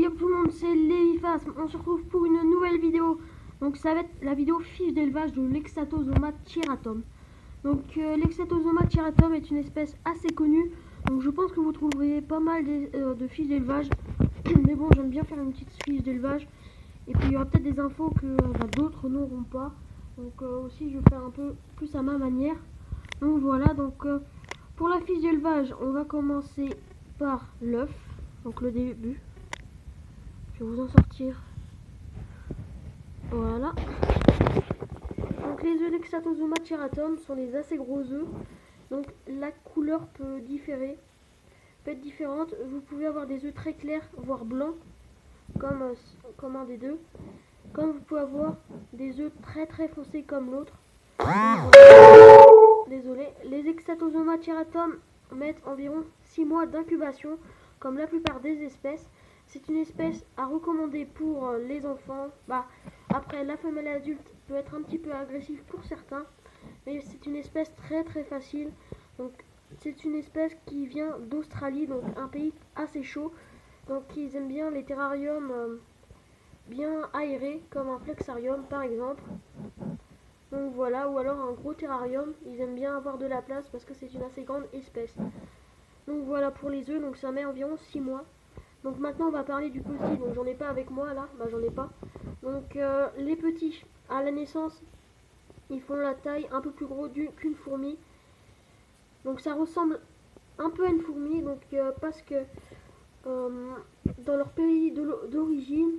Yo tout le monde, c'est Léviphas. On se retrouve pour une nouvelle vidéo. Donc ça va être la vidéo fiche d'élevage de l'Exatosoma tyratum. Donc l'Exatosoma tyratum est une espèce assez connue. Donc je pense que vous trouverez pas mal de fiches d'élevage. Mais bon, j'aime bien faire une petite fiche d'élevage. Et puis il y aura peut-être des infos que d'autres n'auront pas. Donc aussi je vais faire un peu plus à ma manière. Donc voilà, donc pour la fiche d'élevage, on va commencer par l'œuf. Donc le début. Je vais vous en sortir. Voilà. Donc les œufs d'Exatosoma tyratum sont des assez gros œufs. Donc la couleur peut être différente. Vous pouvez avoir des œufs très clairs, voire blancs, comme un des deux. Comme vous pouvez avoir des œufs très foncés comme l'autre. Désolé. Les Exatosoma tyratum mettent environ 6 mois d'incubation, comme la plupart des espèces. C'est une espèce à recommander pour les enfants. Après, la femelle adulte peut être un petit peu agressive pour certains, mais c'est une espèce très facile. Donc, c'est une espèce qui vient d'Australie, donc un pays assez chaud. Donc, ils aiment bien les terrariums bien aérés, comme un flexarium par exemple. Donc voilà, ou alors un gros terrarium. Ils aiment bien avoir de la place parce que c'est une assez grande espèce. Donc voilà pour les œufs, donc ça met environ 6 mois. Donc maintenant on va parler du petit, donc j'en ai pas avec moi là, j'en ai pas. Donc les petits, à la naissance, ils font la taille un peu plus gros qu'une fourmi. Donc ça ressemble un peu à une fourmi, donc parce que dans leur pays d'origine,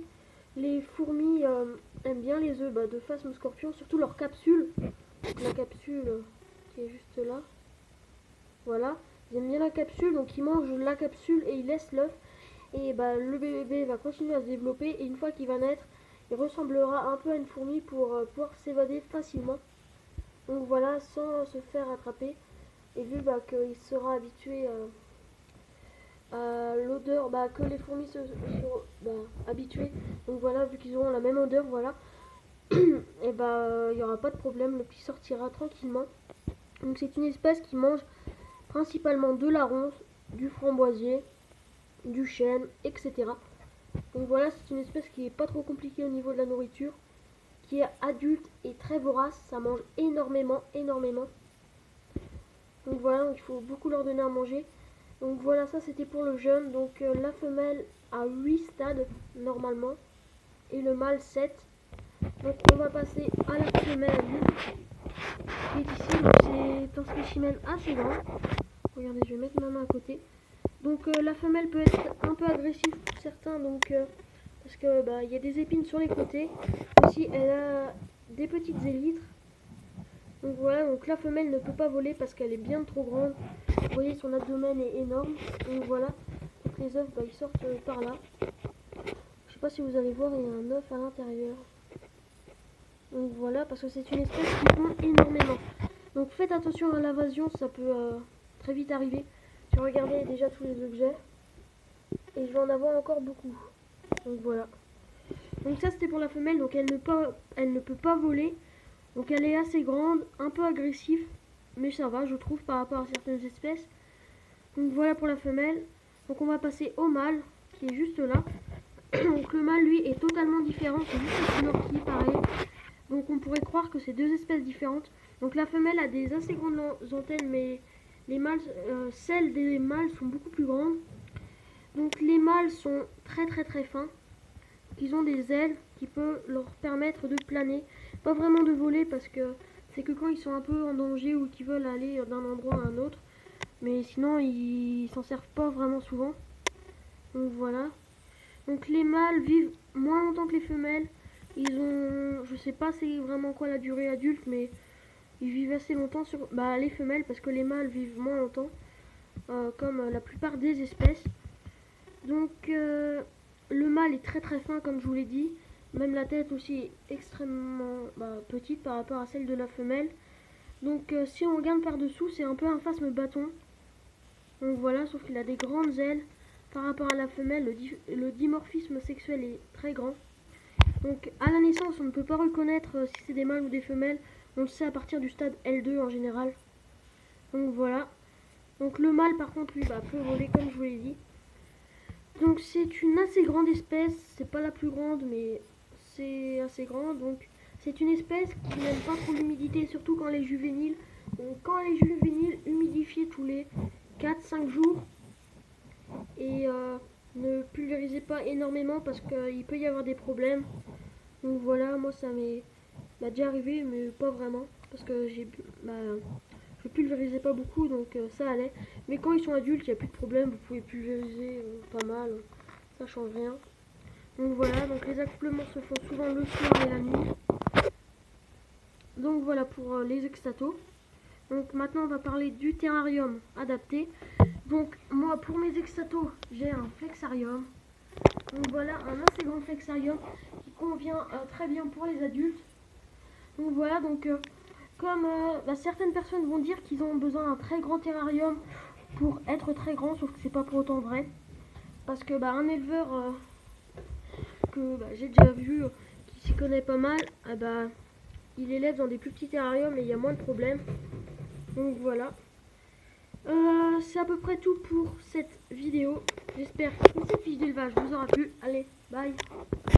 les fourmis aiment bien les œufs de phasme scorpion, surtout leur capsule. Donc, la capsule qui est juste là. Voilà, ils aiment bien la capsule, donc ils mangent la capsule et ils laissent l'œuf. Et le bébé va continuer à se développer et une fois qu'il va naître, il ressemblera un peu à une fourmi pour pouvoir s'évader facilement. Donc voilà, sans se faire attraper. Et vu qu'il sera habitué à l'odeur que les fourmis sont habituées. Donc voilà, vu qu'ils auront la même odeur, voilà. Et il n'y aura pas de problème, le petit sortira tranquillement. Donc c'est une espèce qui mange principalement de la ronce, du framboisier, du chêne, etc. Donc voilà, c'est une espèce qui est pas trop compliquée au niveau de la nourriture, qui est adulte et très vorace, ça mange énormément. Donc voilà, donc il faut beaucoup leur donner à manger. Donc voilà, ça c'était pour le jeune. Donc la femelle a 8 stades normalement et le mâle 7. Donc on va passer à la femelle adulte qui est ici. Donc c'est un spécimen assez grand. Regardez, je vais mettre ma main à côté. Donc la femelle peut être un peu agressive pour certains, donc parce que y a des épines sur les côtés. Aussi, elle a des petites élytres. Donc voilà, donc la femelle ne peut pas voler parce qu'elle est bien trop grande. Vous voyez, son abdomen est énorme. Donc voilà, donc les œufs ils sortent par là. Je sais pas si vous allez voir, il y a un œuf à l'intérieur. Donc voilà, parce que c'est une espèce qui pond énormément. Donc faites attention à l'invasion, ça peut très vite arriver. Je vais regarder déjà tous les objets. Et je vais en avoir encore beaucoup. Donc voilà. Donc ça c'était pour la femelle, donc elle ne peut pas voler. Donc elle est assez grande, un peu agressive, mais ça va je trouve par rapport à certaines espèces. Donc voilà pour la femelle. Donc on va passer au mâle, qui est juste là. Donc le mâle lui est totalement différent, c'est juste une couleur qui est pareil. Donc on pourrait croire que c'est deux espèces différentes. Donc la femelle a des assez grandes antennes, mais les mâles, celles des mâles sont beaucoup plus grandes. Donc les mâles sont très fins. Ils ont des ailes qui peuvent leur permettre de planer. Pas vraiment de voler parce que c'est que quand ils sont un peu en danger ou qu'ils veulent aller d'un endroit à un autre. Mais sinon ils s'en servent pas vraiment souvent. Donc voilà. Donc les mâles vivent moins longtemps que les femelles. Ils ont, je sais pas c'est vraiment quoi la durée adulte, mais ils vivent assez longtemps sur les femelles parce que les mâles vivent moins longtemps, comme la plupart des espèces. Donc le mâle est très fin comme je vous l'ai dit. Même la tête aussi est extrêmement petite par rapport à celle de la femelle. Donc si on regarde par dessous, c'est un peu un phasme bâton. Donc voilà, sauf qu'il a des grandes ailes. Par rapport à la femelle, le dimorphisme sexuel est très grand. Donc à la naissance, on ne peut pas reconnaître si c'est des mâles ou des femelles. On le sait à partir du stade L2 en général. Donc voilà. Donc le mâle par contre lui peut voler comme je vous l'ai dit. Donc c'est une assez grande espèce, c'est pas la plus grande mais c'est assez grand. Donc c'est une espèce qui n'aime pas trop l'humidité, surtout quand elle est juvénile. Donc quand elle est juvénile, humidifiez tous les 4-5 jours et ne pulvérisez pas énormément parce qu'il peut y avoir des problèmes. Donc voilà, moi ça m'a déjà arrivé mais pas vraiment parce que je pulvérisais pas beaucoup donc ça allait. Mais quand ils sont adultes, il n'y a plus de problème, vous pouvez pulvériser pas mal, ça change rien. Donc voilà, donc les accouplements se font souvent le soir et la nuit. Donc voilà pour les extatos. Donc maintenant on va parler du terrarium adapté. Donc moi pour mes extatos, j'ai un flexarium. Donc voilà, un assez grand flexarium qui convient très bien pour les adultes. Donc voilà, donc comme certaines personnes vont dire qu'ils ont besoin d'un très grand terrarium pour être très grand, sauf que c'est pas pour autant vrai. Parce que un éleveur que j'ai déjà vu, qui s'y connaît pas mal, il élève dans des plus petits terrariums et il y a moins de problèmes. Donc voilà. C'est à peu près tout pour cette vidéo. J'espère que cette fiche d'élevage vous aura plu. Allez, bye.